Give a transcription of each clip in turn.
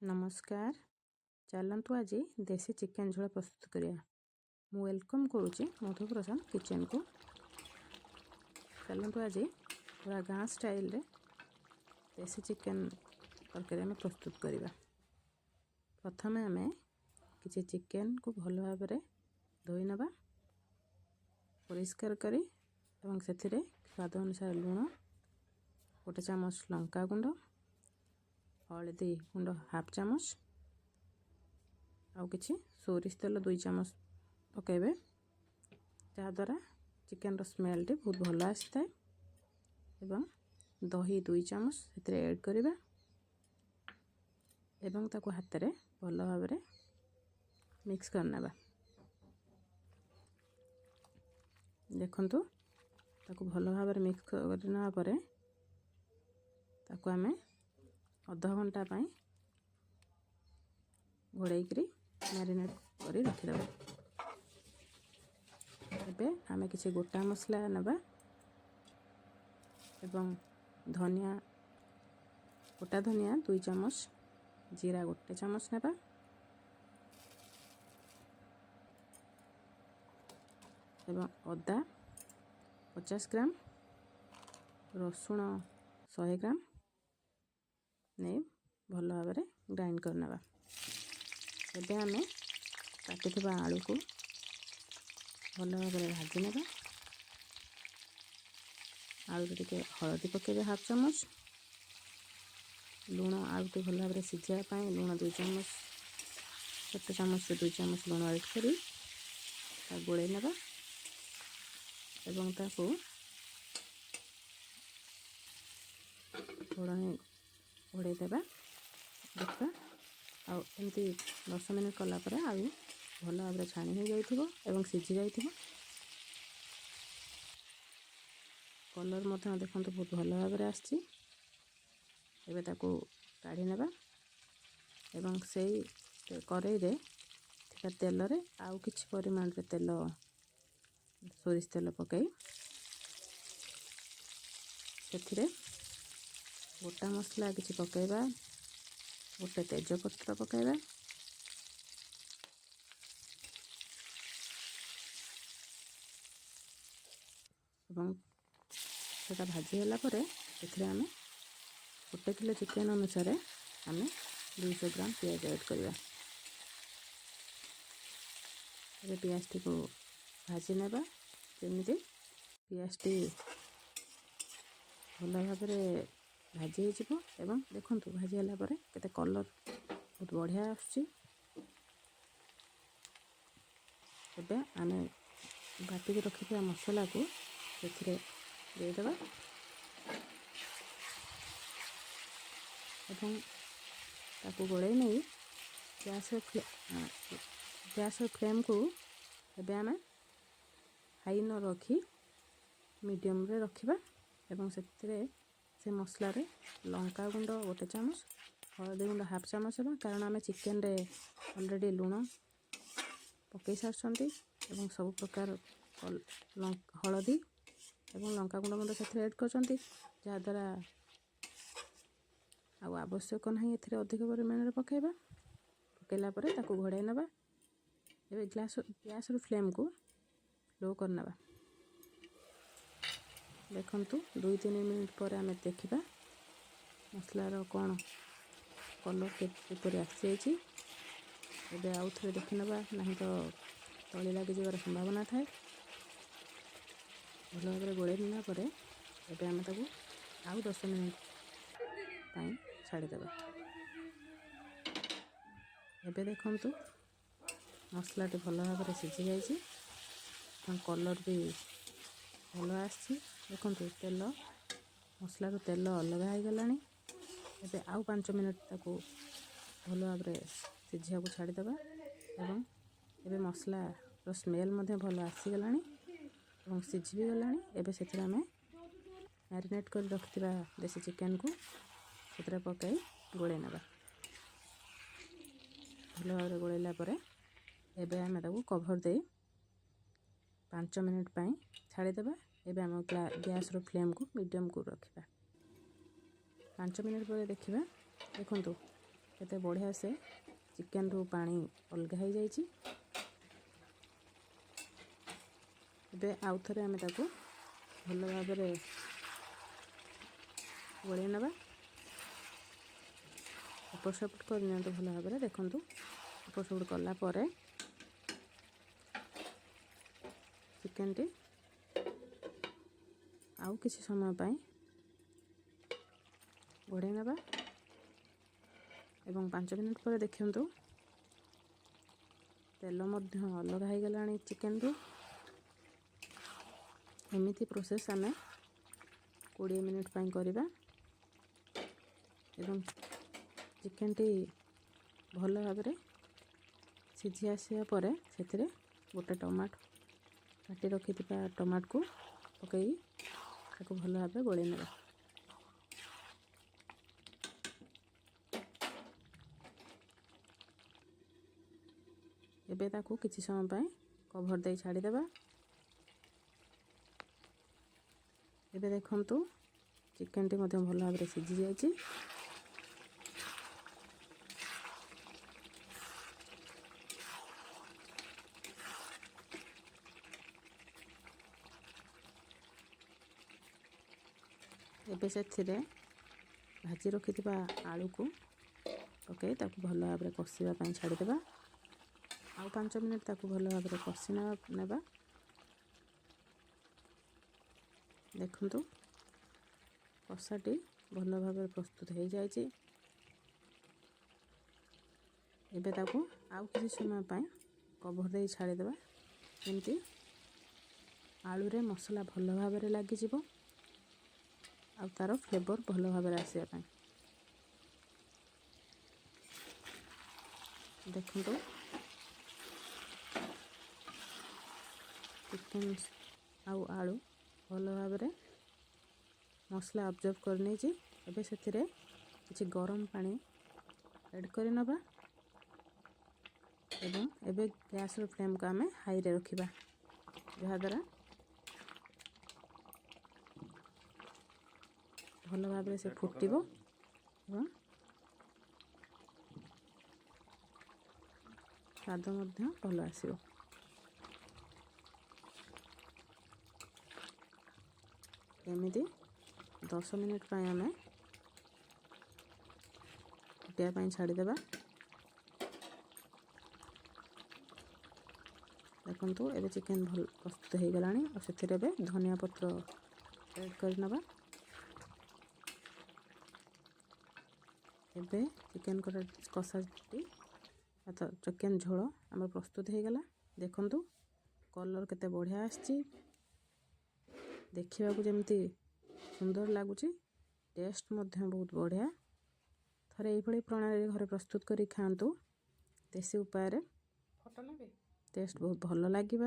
नमस्कार। चलतु आज देसी चिकेन झोल प्रस्तुत करिया। मु वेलकम करुच्ची मधुप्रसाद किचन को। चलतु आज पूरा गाँ स्टाइल रे देसी चिकेन तरकारी आम प्रस्तुत करिबा। प्रथमे आम किसी चिकेन को भल भाव में धोई नबा, परिष्कार करी एवं सेथिरे स्वाद अनुसार लूण, गोटे चामच लंका गुंड, हलदी गुंड हाफ चामच, आउ किछि सोरिष तेल 2 चामच पकेबे, जहाद्वारा चिकेन स्मेल टी बहुत भल आसी थाए। एवं दही 2 चामच सेतिरे ऐड करिबा एवं ताको हाथ रे भल भाव में मिक्स करनेबा। देखंतु ताको भल भाव में मिक्स करना परे ताको आमे आधा घंटा घोड़े मैरिनेट कर रखिदेबा। एबे आमे किसी गोटा मसला नबा एवं धनिया, गोटा धनिया 2 चामच, जीरा 1 चामच नबा, एवं अदा 50 ग्राम, रसुण 100 ग्राम नहीं भल भाव में ग्राइंड करनेबा। एबे आमे काटिथिबा आलू को भल भाव में भाजी नेबा। आलू टिके हलदी पकेबे हाफ चामच, लूण आलू टे भल भाव में सिझा पाए लूण 2 चामच, छोटे चामच 2 चामच लूण ऐड करी गोले नेबा एवं ताको घोड़े देबा। देखा आउ एमती 10 मिनट कला पर आलू भल भाव में छाणी हो जाइथिबो एवं सिझी जाइथिबो। कलर मध्य देखंतु बहुत भल भाव में आछि। एबे ताको काढी नेबा एवं सेई करेई रे थिका तेल रे आउ किछि परिमाण रे तेल सोरिष तेल पकाई सेथिरे गोटा मसला किछि पकाइबा, गोटे तेजपत्र पकाइबा, एवं सेटा भाजी होला परे एथिरे आमे गोटे किलो चिकेन अनुसार आमे 200 ग्राम प्याज ऐड करिबा। एबे प्याज टी को भाजी नेबा जेमिति प्याज टी भल भाव में भाजी हो एवं देखंतु भाजी होला परे केते कलर बहुत बढ़िया आछि। एबे आमे बाटी के रखिथिया मसला को सेथिरे दे देबा एवं ताको गोळे नै गैस फ्लेम को एबे आमे हाई न रखी मीडियम रे रखिबा एवं सेथिरे से मसला रे लंका गुंड 1 चामच, हलदी गुंड हाफ चामच हेबा कारण आमे चिकेन रे ऑलरेडी लूण पकई सारछंती एवं सब प्रकार हलदी एवं लंका गुंड मध्य सेथिरे ऐड करछंती, जहा द्वारा आ आवश्यक नहीं एथिरे अधिक परिमाण रे पकाइबा। पकेला परे ताको घोड़ाई नबा। एबे गैस रो फ्लेम को लो करनबा। देखंतु 2-3 मिनिट पर आमे देखिबा मसला रो कोन कलर केपरि आसी जाइछि। एबे आउ थरे देखिनबा नहीं तो तळी लागि जेबार संभावना थाए। भल भाव में गोळे नेला परे एबे आमे ताको आउ 10 मिनिट टाइम छाड़ी देबा। एबे देखंतु मसला टी भल भाव में सिझी जाइछि, कलर भी भल आछि। देखंतु तेल मसला रो तेल अलग हो गलानी। एबे आउ 5 मिनिट ताको भल भाव में सिझिया को छाड़ी देबा एवं एबे मसला रो स्मेल मध्य भल आसी गलानी एवं सिझी भी गलानी। एबे सेथिरे आमे मैरिनेट कर रखतिबा देसी चिकेन को सेथिरे पकाई गोळे नेबा। भल भाव में गोळेला परे एबे आमे ताको कवर दे 5 मिनिट पई छाड़ी देबा। एबे आम गैस रो फ्लेम को मीडियम को रखिबा। 5 मिनिट पर देखिबा। देखंतु केते बढ़िया से चिकेन रू पानी अलगा हो जाइए। ଏବେ ଆଉ ଥରେ ଆମେ ତାକୁ ଭଲ ଭାବରେ ଗୋଳେଇ ନେବା। ଏପଟ ସେପଟ କରିନିଅନ୍ତୁ ଭଲ ଭାବରେ। ଦେଖନ୍ତୁ ଏପଟ ସେପଟ କଲା ପରେ ଚିକେନଟି ଆଉ କିଛି ସମୟ ପାଇଁ ଘୋଡ଼େଇ ନେବା ଏବଂ 5 ମିନିଟ୍ ପରେ ଦେଖନ୍ତୁ ତେଲ ମଧ୍ୟ ଅଲଗା ହେଇଗଲାଣି ଚିକେନରୁ। एमिति प्रोसेस आमे 20 मिनिट ପାଇଁ କରିବା ଏବଂ ଚିକେନଟି ଭଲ ଭାବରେ ସିଝି ଆସିବା ପରେ ସେଥିରେ ଗୋଟେ ଟମାଟୋ କାଟି ରଖିଥିବା ଟମାଟୋକୁ ପକାଇ ତାକୁ ଭଲ ଭାବରେ ଗୋଳେଇ ନେବା। ଏବେ ତାକୁ କିଛି ସମୟ ପାଇଁ କଭर ଦେଇ ଛାଡ଼ିଦେବା। ଏବେ ଦେଖନ୍ତୁ ଚିକେନଟି ମଧ୍ୟ ଭଲ ଭାବରେ ସିଝି ଯାଇଛି। ଏବେ ସେଥିରେ ଭାଜି ରଖିଥିବା ଆଳୁକୁ ପକାଇ ତାକୁ ଭଲ ଭାବରେ କଷିବା ପାଇଁ ଛାଡ଼ିଦେବା। ଆଉ 5 ମିନିଟ୍ ତାକୁ ଭଲ ଭାବରେ କଷି ନେବା। ଦେଖନ୍ତୁ କଷାଟି ଭଲ ଭାବରେ ପ୍ରସ୍ତୁତ ହେଇଯାଇଛି। ଏବେ ତାକୁ ଆଉ କିଛି ସମୟ ପାଇଁ କଭର ଦେଇ ଛାଡ଼ିଦେବା ଯେମିତି ଆଳୁରେ ମସଲା ଭଲ ଭାବରେ ଲାଗିଯିବ ଆଉ ତାର ଫ୍ଲେଭର ଭଲ ଭାବରେ ଆସିବା ପାଇଁ। ଦେଖନ୍ତୁ ଚିକେନ ଆଉ ଆଳୁ ଭଲ ଭାବରେ ମସଲା ଅବଜର୍ଭ କରି ନେଇଛି। ଏବେ ସେଥିରେ କିଛି ଗରମ ପାଣି ଏଡ୍ କରି ନେବା ଏବଂ ଏବେ ଗ୍ୟାସର ଫ୍ଲେମ୍କୁ ଆମେ ହାଇରେ ରଖିବା, ଯାହାଦ୍ୱାରା ଭଲ ଭାବରେ ସେ ଫୁଟିବ ଏବଂ ସ୍ୱାଦ ମଧ୍ୟ ଭଲ ଆସିବ। ଏମିତି 10 ମିନିଟ୍ ପାଇଁ ଆମେ ଫୁଟିବା ପାଇଁ ଛାଡ଼ିଦେବା। ଦେଖନ୍ତୁ ଏବେ ଚିକେନ ଭଲ ପ୍ରସ୍ତୁତ ହେଇଗଲାଣି ଆଉ ସେଥିରେ ଏବେ ଧନିଆ ପତ୍ର ଏଡ୍ କରିନେବା। ଏବେ ଚିକେନ କଷାଟି ଚିକେନ ଝୋଳ ଆମର ପ୍ରସ୍ତୁତ ହେଇଗଲା। ଦେଖନ୍ତୁ କଲର୍ କେତେ ବଢ଼ିଆ ଆସିଛି, ଦେଖିବାକୁ ଯେମିତି ସୁନ୍ଦର ଲାଗୁଛି, ଟେଷ୍ଟ ମଧ୍ୟ ବହୁତ ବଢ଼ିଆ। ଥରେ ଏଇଭଳି ପ୍ରଣାଳୀରେ ଘରେ ପ୍ରସ୍ତୁତ କରି ଖାଆନ୍ତୁ। ଦେଶୀ ଉପାୟରେ ଟେଷ୍ଟ ବହୁତ ଭଲ ଲାଗିବ।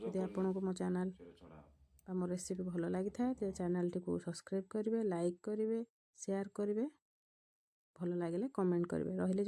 ଯଦି ଆପଣଙ୍କୁ ମୋ ଚ୍ୟାନେଲ୍ ବା ମୋ ରେସିପି ଭଲ ଲାଗିଥାଏ ତେବେ ଚ୍ୟାନେଲଟିକୁ ସବସ୍କ୍ରାଇବ୍ କରିବେ, ଲାଇକ୍ କରିବେ, ସେୟାର କରିବେ, ଭଲ ଲାଗିଲେ କମେଣ୍ଟ କରିବେ। ରହିଲି।